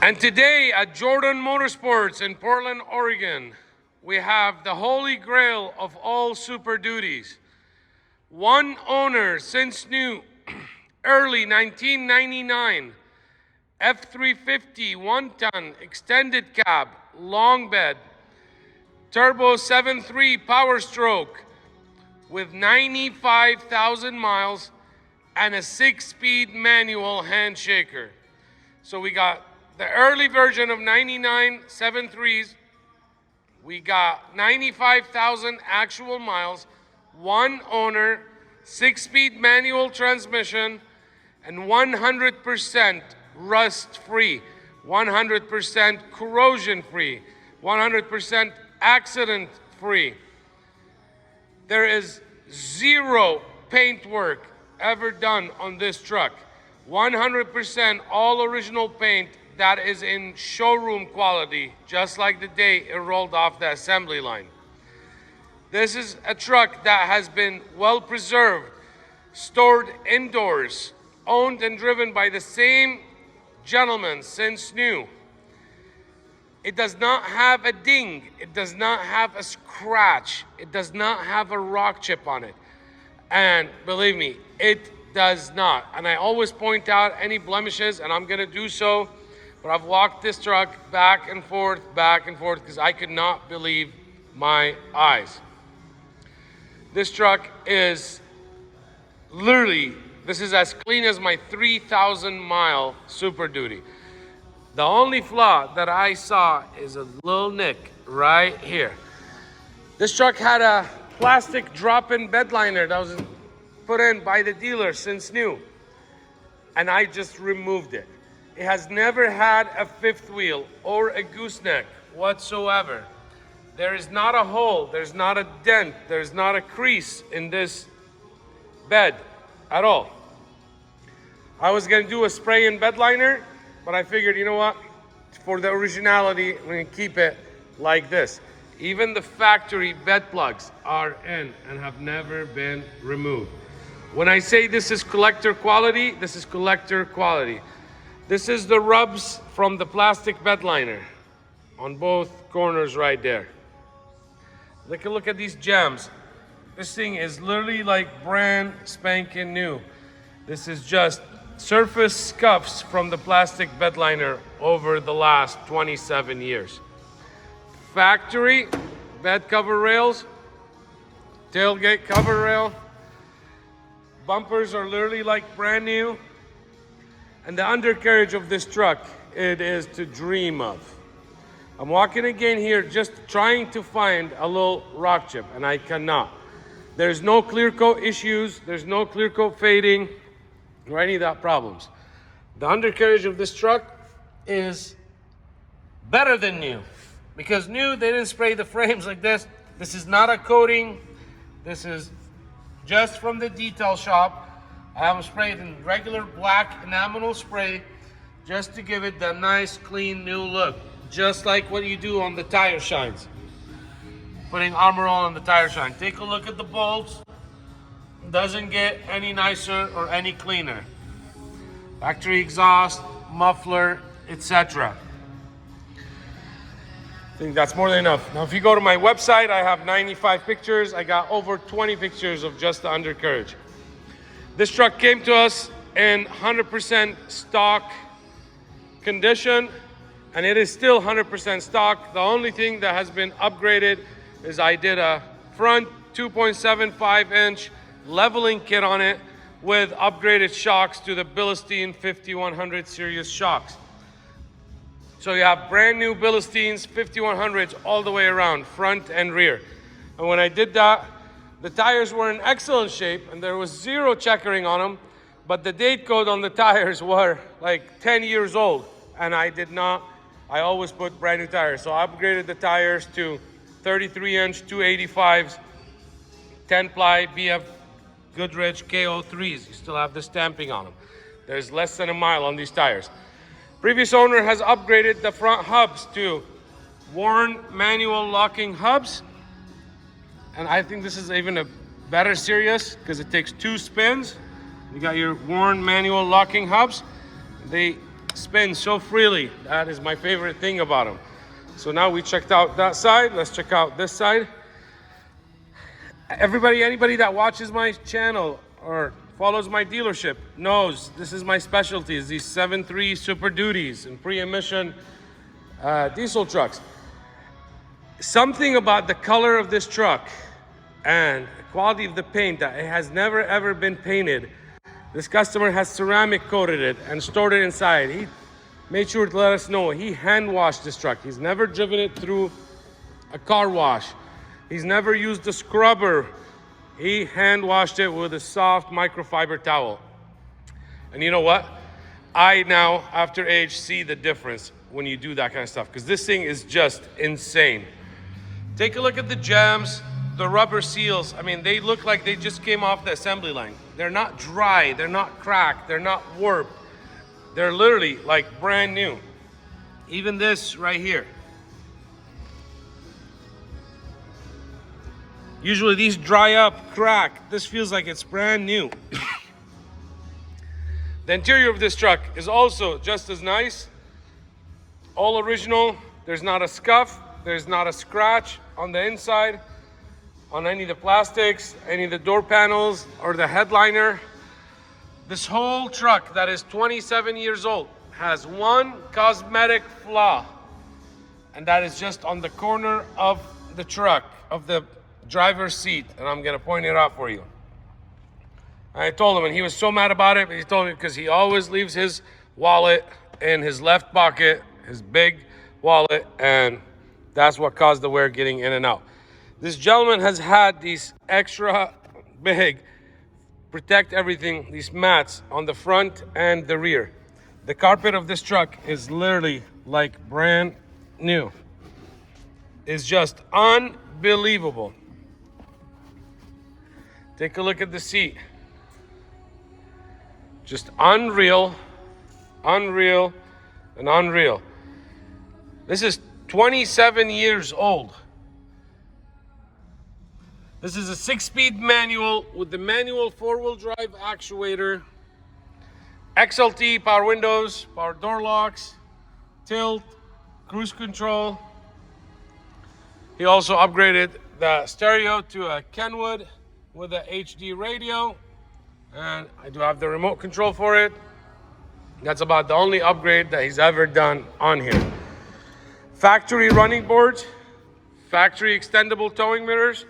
And today at Jordan Motorsports in Portland, Oregon, we have the holy grail of all Super Duties. One owner since new, early 1999, F350 one-ton extended cab, long bed, turbo 7.3 Powerstroke with 95,000 miles and a 6-speed manual handshaker. So we got the early version of 99 7.3s. We got 95,000 actual miles, one owner, 6-speed manual transmission, and 100% rust-free, 100% corrosion-free, 100% accident-free. There is zero paint work ever done on this truck. 100% all original paint that is in showroom quality, just like the day it rolled off the assembly line. This is a truck that has been well preserved, stored indoors, owned and driven by the same gentleman since new. It does not have a ding, it does not have a scratch, it does not have a rock chip on it. And believe me, it does not. And I always point out any blemishes, and I'm gonna do so, but I've walked this truck back and forth, because I could not believe my eyes. This truck is literally, this is as clean as my 3,000 mile Super Duty. The only flaw that I saw is a little nick right here. This truck had a plastic drop-in bed liner that was put in by the dealer since new, and I just removed it. It has never had a fifth wheel or a gooseneck whatsoever. There is not a hole, there's not a dent, there's not a crease in this bed at all. I was gonna do a spray in bed liner, but I figured, you know what? For the originality, I'm gonna keep it like this. Even the factory bed plugs are in and have never been removed. When I say this is collector quality, this is collector quality. This is the rubs from the plastic bed liner on both corners right there. Take a look at these gems. This thing is literally like brand spanking new. This is just surface scuffs from the plastic bed liner over the last 27 years. Factory bed cover rails, tailgate cover rail, bumpers are literally like brand new. And the undercarriage of this truck, it is to dream of. I'm walking again here just trying to find a little rock chip, and I cannot. There's no clear coat issues, there's no clear coat fading, or any of that problems. The undercarriage of this truck is better than new, because new, they didn't spray the frames like this. This is not a coating, this is just from the detail shop. I have them sprayed in regular black enamel spray just to give it that nice, clean, new look. Just like what you do on the tire shines. Putting Armor All on the tire shine. Take a look at the bolts. Doesn't get any nicer or any cleaner. Factory exhaust, muffler, etc. I think that's more than enough. Now if you go to my website, I have 95 pictures. I got over 20 pictures of just the undercarriage. This truck came to us in 100% stock condition, and it is still 100% stock. The only thing that has been upgraded is I did a front 2.75 inch leveling kit on it with upgraded shocks to the Bilstein 5100 series shocks. So you have brand new Bilsteins 5100s all the way around, front and rear. And when I did that, the tires were in excellent shape and there was zero checkering on them, but the date code on the tires were like 10 years old, and I always put brand new tires. So I upgraded the tires to 33 inch 285s, 10 ply BF Goodrich KO3s. You still have the stamping on them. There's less than a mile on these tires. Previous owner has upgraded the front hubs to Warn manual locking hubs. And I think this is even a better series because it takes 2 spins. You got your Warn manual locking hubs. They spins so freely. That is my favorite thing about them. So now we checked out that side. Let's check out this side. Anybody that watches my channel or follows my dealership knows this is my specialty, is these 7.3 Super Duties and pre-emission diesel trucks. Something about the color of this truck and the quality of the paint, that it has never ever been painted. This customer has ceramic coated it and stored it inside. He made sure to let us know he hand washed this truck. He's never driven it through a car wash. He's never used a scrubber. He hand washed it with a soft microfiber towel. And you know what? I now, after age, see the difference when you do that kind of stuff, because this thing is just insane. Take a look at the jams, the rubber seals. I mean, they look like they just came off the assembly line. They're not dry, they're not cracked, they're not warped. They're literally like brand new. Even this right here. Usually these dry up, crack. This feels like it's brand new. The interior of this truck is also just as nice. All original. There's not a scuff. There's not a scratch on the inside, on any of the plastics, any of the door panels, or the headliner. This whole truck that is 27 years old has one cosmetic flaw, and that is just on the corner of the truck, of the driver's seat, and I'm gonna point it out for you. I told him, and he was so mad about it, but he told me because he always leaves his wallet in his left pocket, his big wallet, and that's what caused the wear getting in and out. This gentleman has had these extra big protect everything, these mats on the front and the rear. The carpet of this truck is literally like brand new. It's just unbelievable. Take a look at the seat. Just unreal, unreal, and unreal. This is 27 years old. This is a 6-speed manual with the manual 4-wheel drive actuator, XLT, power windows, power door locks, tilt, cruise control. He also upgraded the stereo to a Kenwood with a HD radio, and I do have the remote control for it. That's about the only upgrade that he's ever done on here. Factory running boards, factory extendable towing mirrors,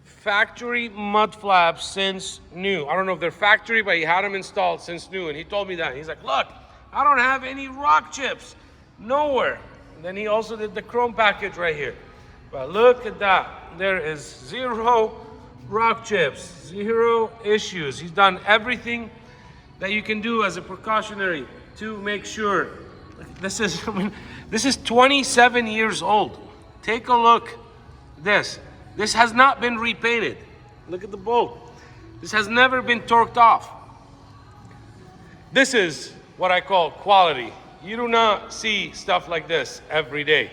factory mud flaps since new. I don't know if they're factory, but he had them installed since new, and he told me that. He's like, look, I don't have any rock chips, nowhere. And then he also did the chrome package right here. But look at that, there is zero rock chips, zero issues. He's done everything that you can do as a precautionary to make sure. This is, I mean, this is 27 years old. Take a look at this. This has not been repainted. Look at the bolt. This has never been torqued off. This is what I call quality. You do not see stuff like this every day.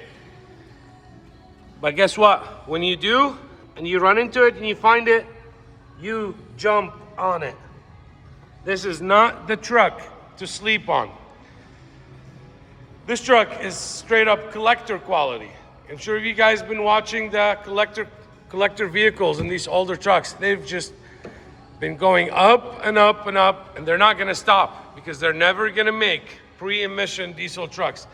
But guess what? When you do, and you run into it and you find it, you jump on it. This is not the truck to sleep on. This truck is straight up collector quality. I'm sure you guys have been watching the collector vehicles in these older trucks. They've just been going up and up and up, and they're not gonna stop because they're never gonna make pre-emission diesel trucks.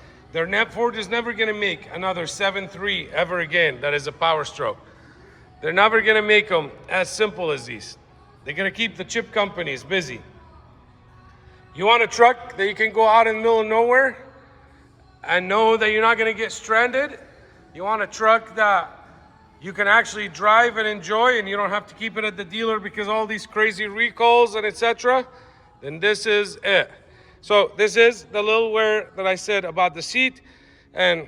Ford is never gonna make another 7.3 ever again that is a Powerstroke. They're never gonna make them as simple as these. They're gonna keep the chip companies busy. You want a truck that you can go out in the middle of nowhere and know that you're not gonna get stranded? You want a truck that you can actually drive and enjoy and you don't have to keep it at the dealer because all these crazy recalls and etc.? Then this is it. So this is the little wear that I said about the seat, and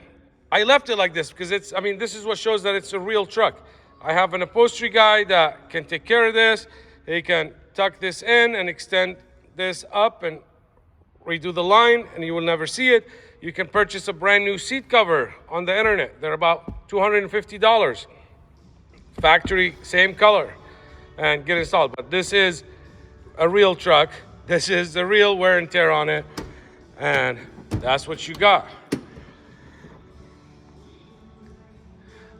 I left it like this because this is what shows that it's a real truck. I have an upholstery guy that can take care of this. He can tuck this in and extend this up and redo the line, and you will never see it. You can purchase a brand new seat cover on the internet. They're about $250. Factory, same color, and get installed. But this is a real truck. This is the real wear and tear on it. And That's what you got.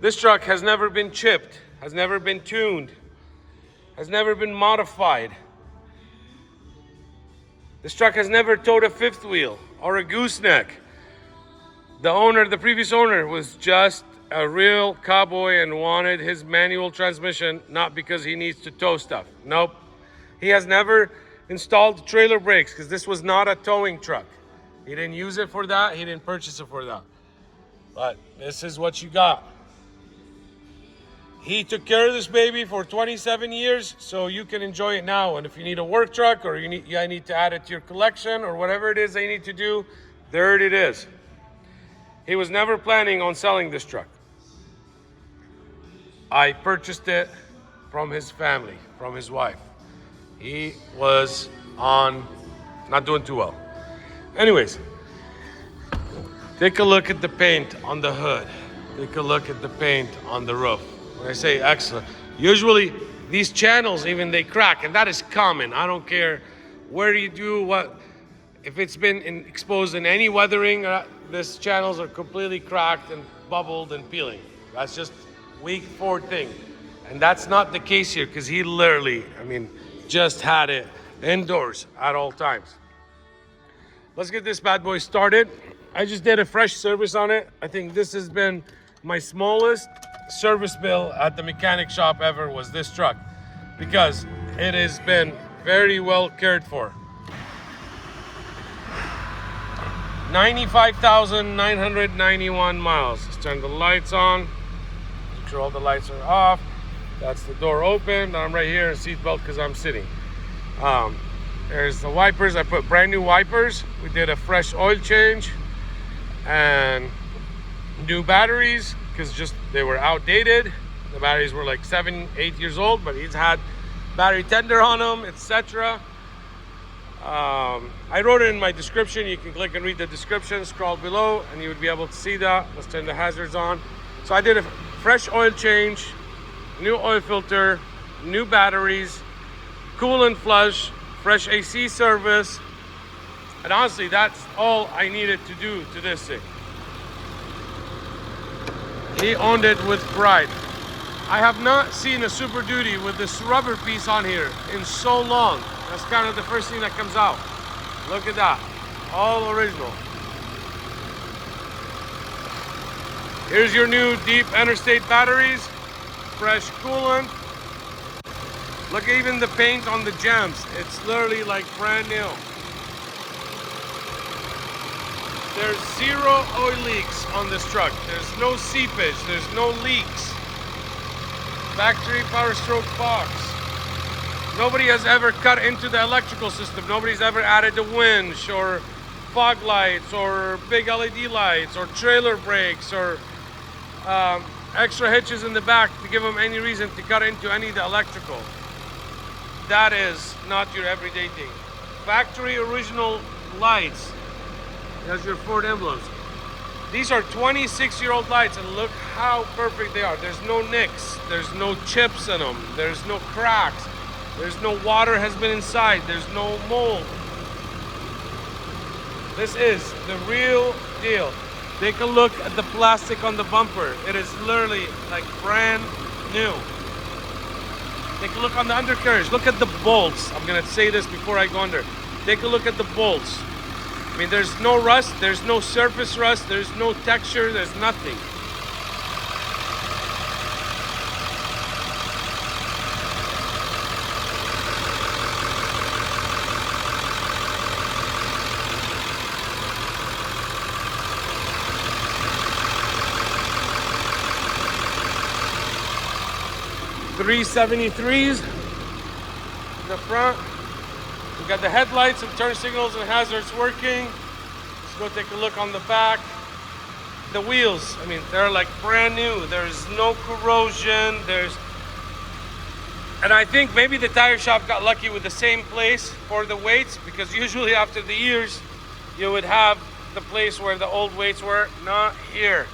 This truck has never been chipped, has never been tuned, has never been modified. This truck has never towed a fifth wheel or a gooseneck. The previous owner was just a real cowboy and wanted his manual transmission, not because he needs to tow stuff. Nope. He has never installed trailer brakes because this was not a towing truck. He didn't use it for that. He didn't purchase it for that. But this is what you got. He took care of this baby for 27 years, so you can enjoy it now. And if you need a work truck, or I need to add it to your collection, or whatever it is they need to do, there it is. He was never planning on selling this truck. I purchased it from his family, from his wife. He was not doing too well. Anyways, take a look at the paint on the hood. Take a look at the paint on the roof. When I say excellent, usually these channels, even they crack, and that is common. I don't care where you do what. If it's been exposed in any weathering, these channels are completely cracked and bubbled and peeling. That's just week 4 thing. And that's not the case here, because he literally, just had it indoors at all times. Let's get this bad boy started. I just did a fresh service on it. I think this has been my smallest service bill at the mechanic shop ever, was this truck, because it has been very well cared for. 95,991 miles. Let's turn the lights on. Make sure all the lights are off. That's the door open. I'm right here in seatbelt because I'm sitting. There's the wipers. I put brand new wipers. We did a fresh oil change and new batteries, because they were outdated. The batteries were like 7-8 years old, but he's had battery tender on them, etc. I wrote it in my description. You can click and read the description, scroll below, and you would be able to see that. Let's turn the hazards on. So I did a fresh oil change, new oil filter, new batteries, coolant flush, fresh AC service, and honestly, that's all I needed to do to this thing. He owned it with pride. I have not seen a Super Duty with this rubber piece on here in so long. That's kind of the first thing that comes out. Look at that, all original. Here's your new deep interstate batteries, fresh coolant. Look at even the paint on the gems. It's literally like brand new. There's 0 oil leaks on this truck. There's no seepage, there's no leaks. Factory Powerstroke box. Nobody has ever cut into the electrical system. Nobody's ever added a winch or fog lights or big LED lights or trailer brakes or extra hitches in the back to give them any reason to cut into any of the electrical. That is not your everyday thing. Factory original lights. There's your Ford emblems. These are 26-year-old lights, and look how perfect they are. There's no nicks, there's no chips in them, there's no cracks, there's no water has been inside, there's no mold. This is the real deal. Take a look at the plastic on the bumper. It is literally like brand new. Take a look on the undercarriage. Look at the bolts. I'm gonna say this before I go under. Take a look at the bolts. There's no rust, there's no surface rust, there's no texture, there's nothing. .373s in the front. We got the headlights and turn signals and hazards working. Let's go take a look on the back. The wheels, they're like brand new. There's no corrosion. And I think maybe the tire shop got lucky with the same place for the weights, because usually after the years, you would have the place where the old weights were. Not here.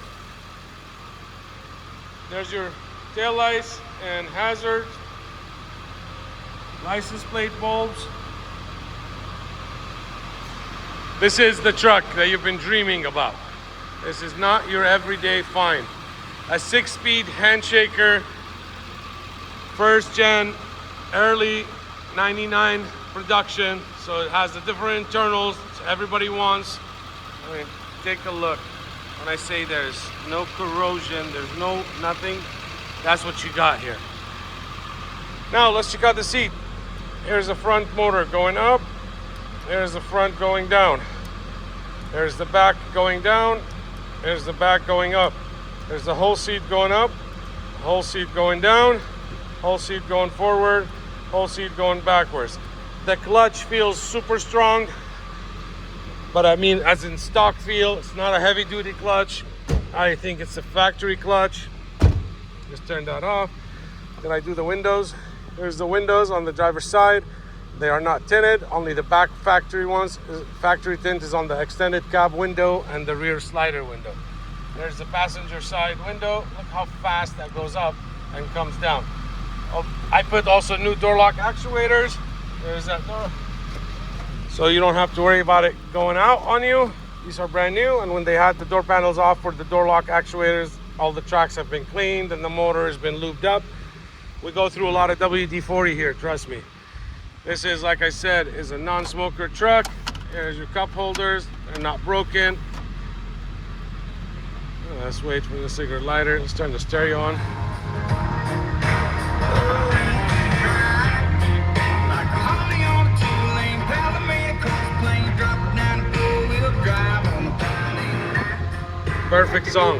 There's your tail lights and hazards. License plate bulbs. This is the truck that you've been dreaming about. This is not your everyday find. A 6-speed handshaker, first gen, early 99 production, so it has the different internals everybody wants. I mean, take a look. When I say there's no corrosion, there's no nothing, that's what you got here. Now let's check out the seat. Here's the front motor going up. There's the front going down. There's the back going down. There's the back going up. There's the whole seat going up, whole seat going down, whole seat going forward, whole seat going backwards. The clutch feels super strong, but I mean as in stock feel, it's not a heavy duty clutch. I think it's a factory clutch. Just turn that off. Then I do the windows. Here's the windows on the driver's side. They are not tinted, only the back factory ones. Factory tint is on the extended cab window and the rear slider window. There's the passenger side window. Look how fast that goes up and comes down. Oh, I put also new door lock actuators. There's that door. So you don't have to worry about it going out on you. These are brand new, and when they had the door panels off for the door lock actuators, all the tracks have been cleaned and the motor has been lubed up. We go through a lot of WD-40 here, trust me. This is, like I said, is a non-smoker truck. Here's your cup holders, they're not broken. Let's wait for the cigarette lighter. Let's turn the stereo on. Perfect song.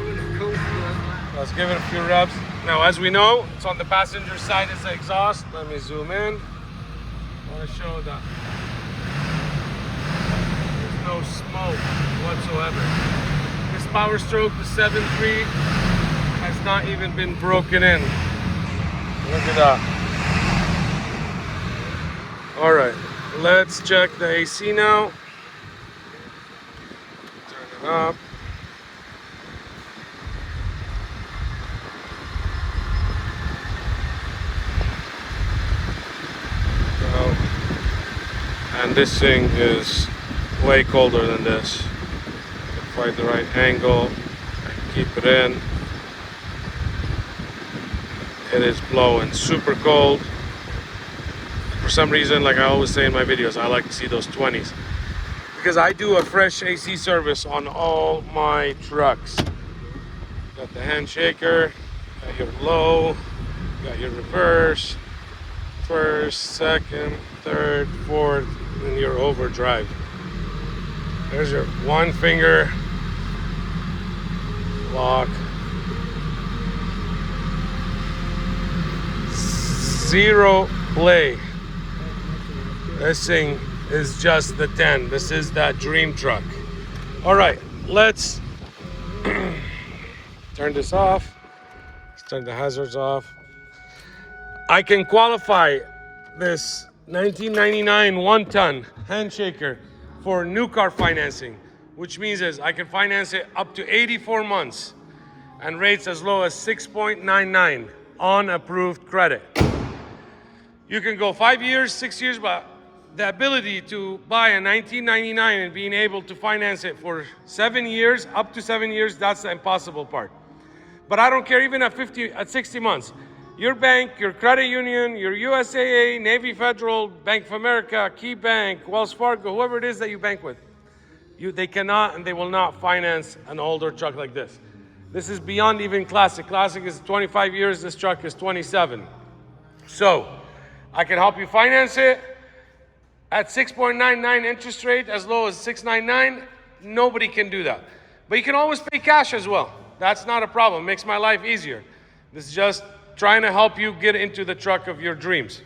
Let's give it a few revs. Now, as we know, it's on the passenger side is the exhaust. Let me zoom in. I want to show that there's no smoke whatsoever. This Powerstroke, the 7.3, has not even been broken in. Look at that. All right, let's check the AC now. Turn it up. And this thing is way colder than this. Find the right angle, keep it in. It is blowing super cold. For some reason, like I always say in my videos, I like to see those 20s. Because I do a fresh AC service on all my trucks. Got the handshaker, got your low, got your reverse, first, second, third, fourth, and your overdrive. There's your one finger lock. Zero play. This thing is just the 10. This is that dream truck. All right, let's turn this off. Let's turn the hazards off. I can qualify this 1999 one-ton handshaker for new car financing, which means is I can finance it up to 84 months and rates as low as 6.99 on approved credit. You can go 5 years, 6 years, but the ability to buy a 1999 and being able to finance it for 7 years, up to 7 years, that's the impossible part. But I don't care even at 60 months. Your bank, your credit union, your USAA, Navy Federal, Bank of America, Key Bank, Wells Fargo, whoever it is that you bank with, they cannot and they will not finance an older truck like this. This is beyond even classic. Classic is 25 years, this truck is 27. So, I can help you finance it at 6.99 interest rate, as low as 6.99. Nobody can do that. But you can always pay cash as well. That's not a problem. It makes my life easier. This is just trying to help you get into the truck of your dreams.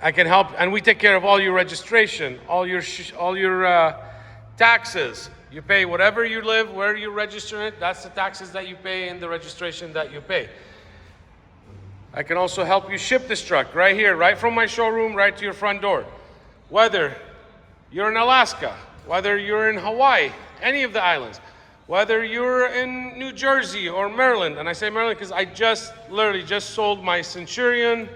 I can help, and we take care of all your registration, all your taxes. You pay whatever you live, where you register it, that's the taxes that you pay and the registration that you pay. I can also help you ship this truck right here, right from my showroom, right to your front door. Whether you're in Alaska, whether you're in Hawaii, any of the islands, whether you're in New Jersey or Maryland, and I say Maryland because I literally just sold my Centurion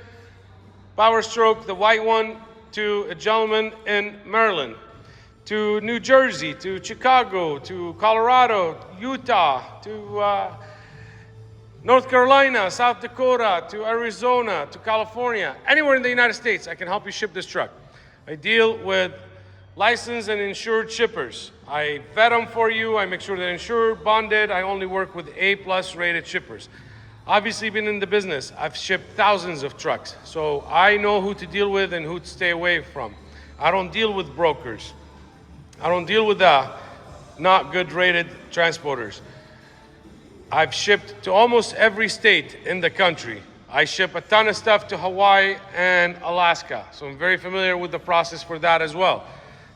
Powerstroke, the white one, to a gentleman in Maryland. to New Jersey, to Chicago, to Colorado, Utah, to North Carolina, South Dakota, to Arizona, to California, anywhere in the United States, I can help you ship this truck. I deal with licensed and insured shippers. I vet them for you. I make sure they're insured, bonded. I only work with A+ rated shippers. Obviously, been in the business. I've shipped thousands of trucks. So I know who to deal with and who to stay away from. I don't deal with brokers. I don't deal with not good rated transporters. I've shipped to almost every state in the country. I ship a ton of stuff to Hawaii and Alaska. So I'm very familiar with the process for that as well.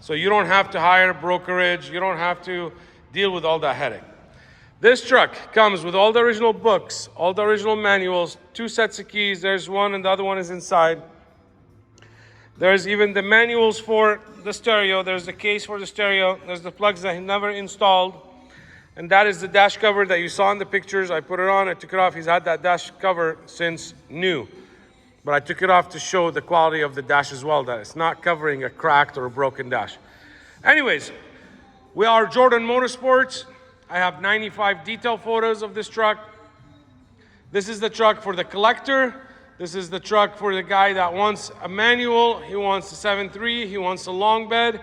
So you don't have to hire a brokerage. You don't have to deal with all that headache. This truck comes with all the original books, all the original manuals, 2 sets of keys. There's one and the other one is inside. There's even the manuals for the stereo. There's the case for the stereo. There's the plugs that he never installed. And that is the dash cover that you saw in the pictures. I put it on, I took it off. He's had that dash cover since new. But I took it off to show the quality of the dash as well, that it's not covering a cracked or a broken dash. Anyways, we are Jordan Motorsports. I have 95 detail photos of this truck. This is the truck for the collector. This is the truck for the guy that wants a manual. He wants a 7.3, he wants a long bed,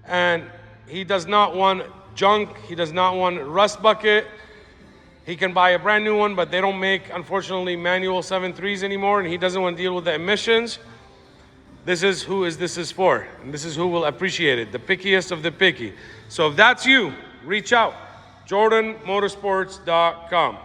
and he does not want junk. He does not want rust bucket. He can buy a brand new one, but they don't make, unfortunately, manual 7.3s anymore, and he doesn't want to deal with the emissions. This is who this is for, and this is who will appreciate it, the pickiest of the picky. So if that's you, reach out, jordanmotorsports.com.